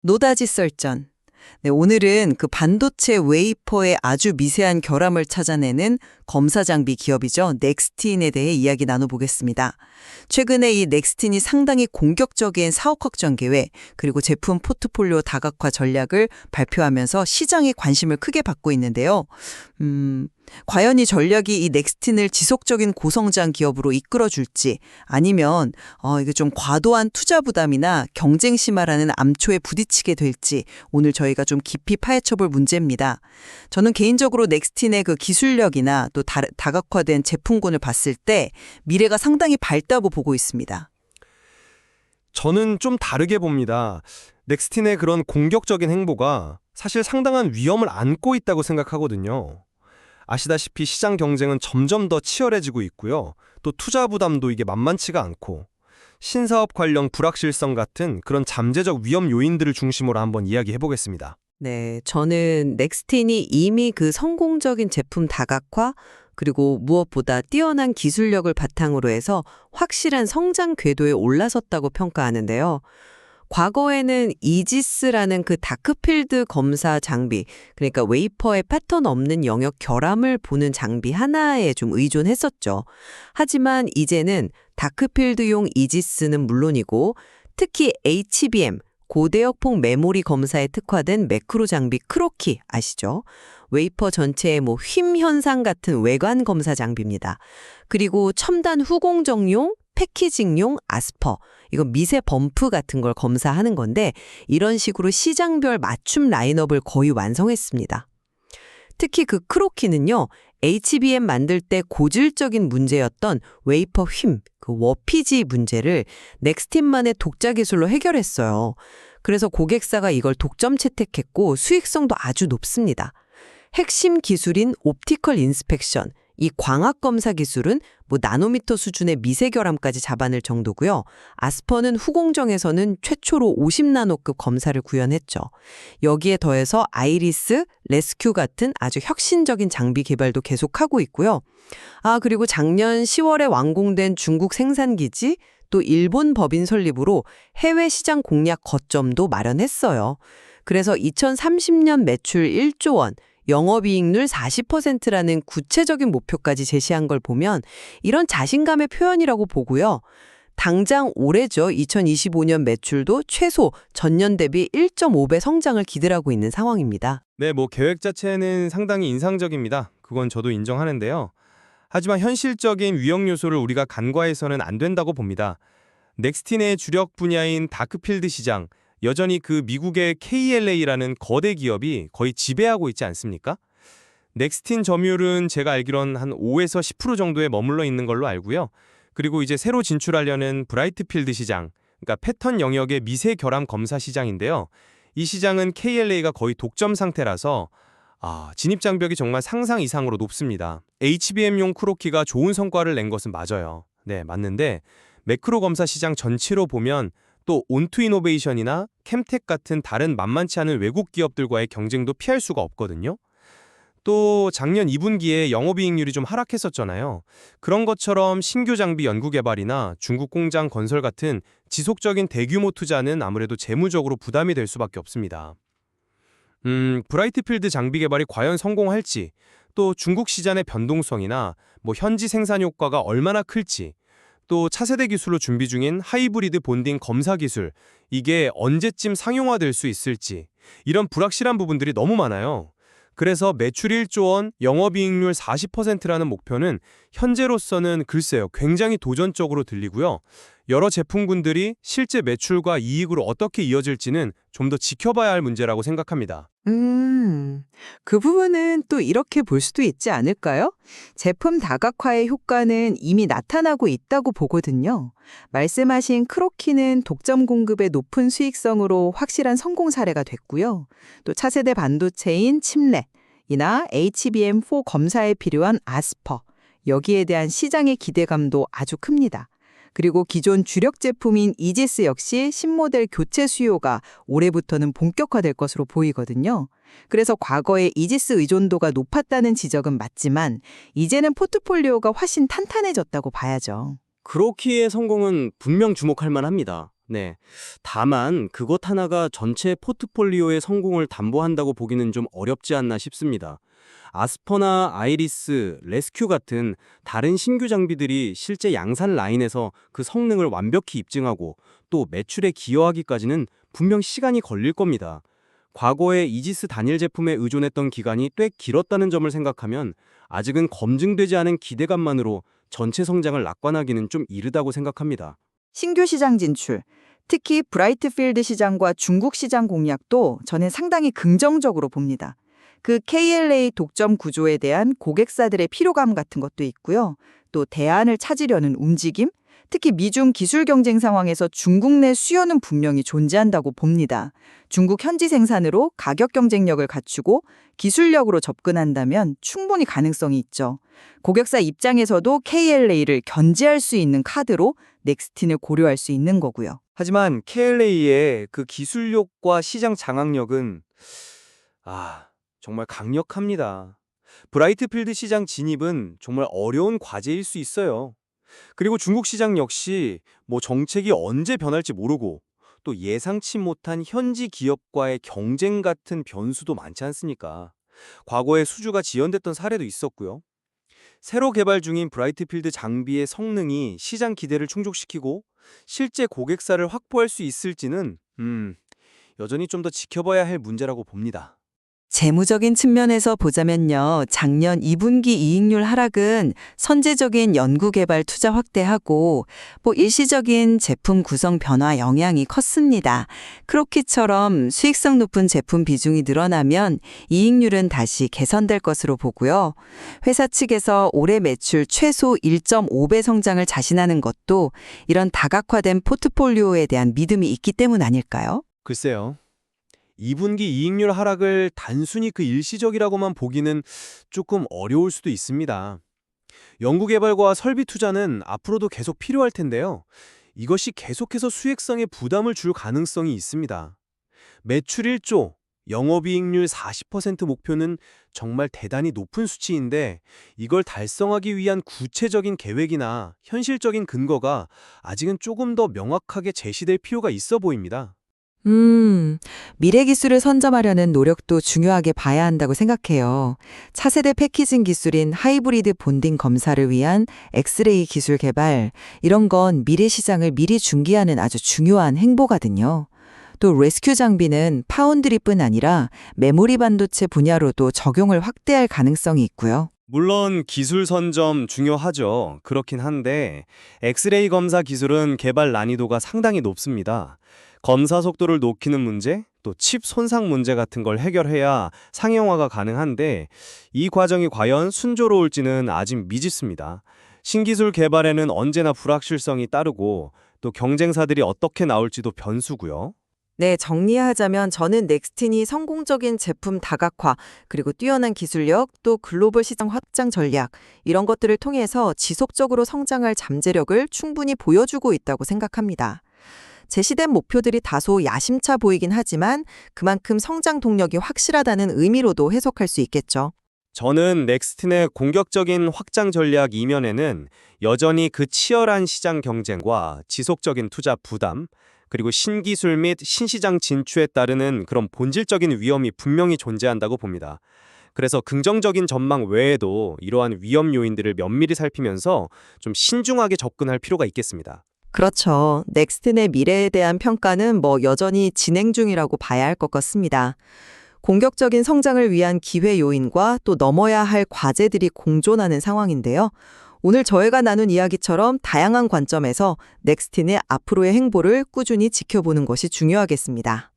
노다지 썰전. 네, 오늘은 그 반도체 웨이퍼의 아주 미세한 결함을 찾아내는 검사 장비 기업이죠. 넥스틴에 대해 이야기 나눠보겠습니다. 최근에 이 넥스틴이 상당히 공격적인 사업 확장 계획, 그리고 제품 포트폴리오 다각화 전략을 발표하면서 시장의 관심을 크게 받고 있는데요. 과연 이 전략이 이 넥스틴을 지속적인 고성장 기업으로 이끌어줄지, 아니면 이게 좀 과도한 투자 부담이나 경쟁 심화라는 암초에 부딪히게 될지 오늘 저희가 좀 깊이 파헤쳐볼 문제입니다. 저는 개인적으로 넥스틴의 그 기술력이나 또 다각화된 제품군을 봤을 때 미래가 상당히 밝다고 보고 있습니다. 저는 좀 다르게 봅니다. 넥스틴의 그런 공격적인 행보가 사실 상당한 위험을 안고 있다고 생각하거든요. 아시다시피 시장 경쟁은 점점 더 치열해지고 있고요. 또 투자 부담도 이게 만만치가 않고 신사업 관련 불확실성 같은 그런 잠재적 위험 요인들을 중심으로 한번 이야기해 보겠습니다. 네, 저는 넥스틴이 이미 그 성공적인 제품 다각화, 그리고 무엇보다 뛰어난 기술력을 바탕으로 해서 확실한 성장 궤도에 올라섰다고 평가하는데요. 과거에는 이지스라는 그 다크필드 검사 장비, 그러니까 웨이퍼에 패턴 없는 영역 결함을 보는 장비 하나에 좀 의존했었죠. 하지만 이제는 다크필드용 이지스는 물론이고 특히 HBM, 고대역폭 메모리 검사에 특화된 매크로 장비 크로키 아시죠? 웨이퍼 전체의 휨 현상 같은 외관 검사 장비입니다. 그리고 첨단 후공정용, 패키징용 아스퍼, 이거 미세 범프 같은 걸 검사하는 건데 이런 식으로 시장별 맞춤 라인업을 거의 완성했습니다. 특히 그 크로키는요, HBM 만들 때 고질적인 문제였던 웨이퍼 휨, 그 워피지 문제를 넥스틴만의 독자 기술로 해결했어요. 그래서 고객사가 이걸 독점 채택했고 수익성도 아주 높습니다. 핵심 기술인 옵티컬 인스펙션, 이 광학 검사 기술은 나노미터 수준의 미세 결함까지 잡아낼 정도고요. 아스퍼는 후공정에서는 최초로 50나노급 검사를 구현했죠. 여기에 더해서 아이리스, 레스큐 같은 아주 혁신적인 장비 개발도 계속하고 있고요. 그리고 작년 10월에 완공된 중국 생산기지, 또 일본 법인 설립으로 해외 시장 공략 거점도 마련했어요. 그래서 2030년 매출 1조 원, 영업이익률 40%라는 구체적인 목표까지 제시한 걸 보면 이런 자신감의 표현이라고 보고요. 당장 올해죠. 2025년 매출도 최소 전년 대비 1.5배 성장을 기대하고 있는 상황입니다. 네, 계획 자체는 상당히 인상적입니다. 그건 저도 인정하는데요. 하지만 현실적인 위험 요소를 우리가 간과해서는 안 된다고 봅니다. 넥스틴의 주력 분야인 다크필드 시장, 여전히 그 미국의 KLA라는 거대 기업이 거의 지배하고 있지 않습니까? 넥스틴 점유율은 제가 알기론 한 5에서 10% 정도에 머물러 있는 걸로 알고요. 그리고 이제 새로 진출하려는 브라이트필드 시장, 그러니까 패턴 영역의 미세 결함 검사 시장인데요. 이 시장은 KLA가 거의 독점 상태라서 진입 장벽이 정말 상상 이상으로 높습니다. HBM용 크로키가 좋은 성과를 낸 것은 맞아요. 네, 맞는데 매크로 검사 시장 전체로 보면 또 온투이노베이션이나 캠텍 같은 다른 만만치 않은 외국 기업들과의 경쟁도 피할 수가 없거든요. 또 작년 2분기에 영업이익률이 좀 하락했었잖아요. 그런 것처럼 신규 장비 연구 개발이나 중국 공장 건설 같은 지속적인 대규모 투자는 아무래도 재무적으로 부담이 될 수밖에 없습니다. 브라이트필드 장비 개발이 과연 성공할지, 또 중국 시장의 변동성이나 현지 생산 효과가 얼마나 클지, 또 차세대 기술로 준비 중인 하이브리드 본딩 검사 기술, 이게 언제쯤 상용화될 수 있을지, 이런 불확실한 부분들이 너무 많아요. 그래서 매출 1조 원, 영업이익률 40%라는 목표는 현재로서는 글쎄요, 굉장히 도전적으로 들리고요. 여러 제품군들이 실제 매출과 이익으로 어떻게 이어질지는 좀 더 지켜봐야 할 문제라고 생각합니다. 그 부분은 또 이렇게 볼 수도 있지 않을까요? 제품 다각화의 효과는 이미 나타나고 있다고 보거든요. 말씀하신 크로키는 독점 공급의 높은 수익성으로 확실한 성공 사례가 됐고요. 또 차세대 반도체인 칩렛이나 HBM4 검사에 필요한 아스퍼, 여기에 대한 시장의 기대감도 아주 큽니다. 그리고 기존 주력 제품인 이지스 역시 신모델 교체 수요가 올해부터는 본격화될 것으로 보이거든요. 그래서 과거에 이지스 의존도가 높았다는 지적은 맞지만 이제는 포트폴리오가 훨씬 탄탄해졌다고 봐야죠. 크로키의 성공은 분명 주목할 만합니다. 네. 다만 그것 하나가 전체 포트폴리오의 성공을 담보한다고 보기는 좀 어렵지 않나 싶습니다. 아스퍼나 아이리스, 레스큐 같은 다른 신규 장비들이 실제 양산 라인에서 그 성능을 완벽히 입증하고 또 매출에 기여하기까지는 분명 시간이 걸릴 겁니다. 과거에 이지스 단일 제품에 의존했던 기간이 꽤 길었다는 점을 생각하면 아직은 검증되지 않은 기대감만으로 전체 성장을 낙관하기는 좀 이르다고 생각합니다. 신규 시장 진출, 특히 브라이트필드 시장과 중국 시장 공략도 저는 상당히 긍정적으로 봅니다. 그 KLA 독점 구조에 대한 고객사들의 피로감 같은 것도 있고요. 또 대안을 찾으려는 움직임, 특히 미중 기술 경쟁 상황에서 중국 내 수요는 분명히 존재한다고 봅니다. 중국 현지 생산으로 가격 경쟁력을 갖추고 기술력으로 접근한다면 충분히 가능성이 있죠. 고객사 입장에서도 KLA를 견제할 수 있는 카드로 넥스틴을 고려할 수 있는 거고요. 하지만 KLA의 그 기술력과 시장 장악력은 정말 강력합니다. 브라이트필드 시장 진입은 정말 어려운 과제일 수 있어요. 그리고 중국 시장 역시 정책이 언제 변할지 모르고 또 예상치 못한 현지 기업과의 경쟁 같은 변수도 많지 않습니까? 과거에 수주가 지연됐던 사례도 있었고요. 새로 개발 중인 브라이트필드 장비의 성능이 시장 기대를 충족시키고 실제 고객사를 확보할 수 있을지는 여전히 좀 더 지켜봐야 할 문제라고 봅니다. 재무적인 측면에서 보자면요. 작년 2분기 이익률 하락은 선제적인 연구개발 투자 확대하고 일시적인 제품 구성 변화 영향이 컸습니다. 크로키처럼 수익성 높은 제품 비중이 늘어나면 이익률은 다시 개선될 것으로 보고요. 회사 측에서 올해 매출 최소 1.5배 성장을 자신하는 것도 이런 다각화된 포트폴리오에 대한 믿음이 있기 때문 아닐까요? 글쎄요. 2분기 이익률 하락을 단순히 그 일시적이라고만 보기는 조금 어려울 수도 있습니다. 연구개발과 설비 투자는 앞으로도 계속 필요할 텐데요. 이것이 계속해서 수익성에 부담을 줄 가능성이 있습니다. 매출 1조, 영업이익률 40% 목표는 정말 대단히 높은 수치인데 이걸 달성하기 위한 구체적인 계획이나 현실적인 근거가 아직은 조금 더 명확하게 제시될 필요가 있어 보입니다. 미래 기술을 선점하려는 노력도 중요하게 봐야 한다고 생각해요. 차세대 패키징 기술인 하이브리드 본딩 검사를 위한 엑스레이 기술 개발, 이런 건 미래 시장을 미리 준비하는 아주 중요한 행보거든요. 또 레스큐 장비는 파운드리뿐 아니라 메모리 반도체 분야로도 적용을 확대할 가능성이 있고요. 물론 기술 선점 중요하죠. 그렇긴 한데 엑스레이 검사 기술은 개발 난이도가 상당히 높습니다. 검사 속도를 높이는 문제, 또 칩 손상 문제 같은 걸 해결해야 상용화가 가능한데 이 과정이 과연 순조로울지는 아직 미지수입니다. 신기술 개발에는 언제나 불확실성이 따르고 또 경쟁사들이 어떻게 나올지도 변수고요. 네, 정리하자면 저는 넥스틴이 성공적인 제품 다각화, 그리고 뛰어난 기술력, 또 글로벌 시장 확장 전략, 이런 것들을 통해서 지속적으로 성장할 잠재력을 충분히 보여주고 있다고 생각합니다. 제시된 목표들이 다소 야심차 보이긴 하지만 그만큼 성장 동력이 확실하다는 의미로도 해석할 수 있겠죠. 저는 넥스틴의 공격적인 확장 전략 이면에는 여전히 그 치열한 시장 경쟁과 지속적인 투자 부담, 그리고 신기술 및 신시장 진출에 따르는 그런 본질적인 위험이 분명히 존재한다고 봅니다. 그래서 긍정적인 전망 외에도 이러한 위험 요인들을 면밀히 살피면서 좀 신중하게 접근할 필요가 있겠습니다. 그렇죠. 넥스틴의 미래에 대한 평가는 여전히 진행 중이라고 봐야 할 것 같습니다. 공격적인 성장을 위한 기회 요인과 또 넘어야 할 과제들이 공존하는 상황인데요. 오늘 저희가 나눈 이야기처럼 다양한 관점에서 넥스틴의 앞으로의 행보를 꾸준히 지켜보는 것이 중요하겠습니다.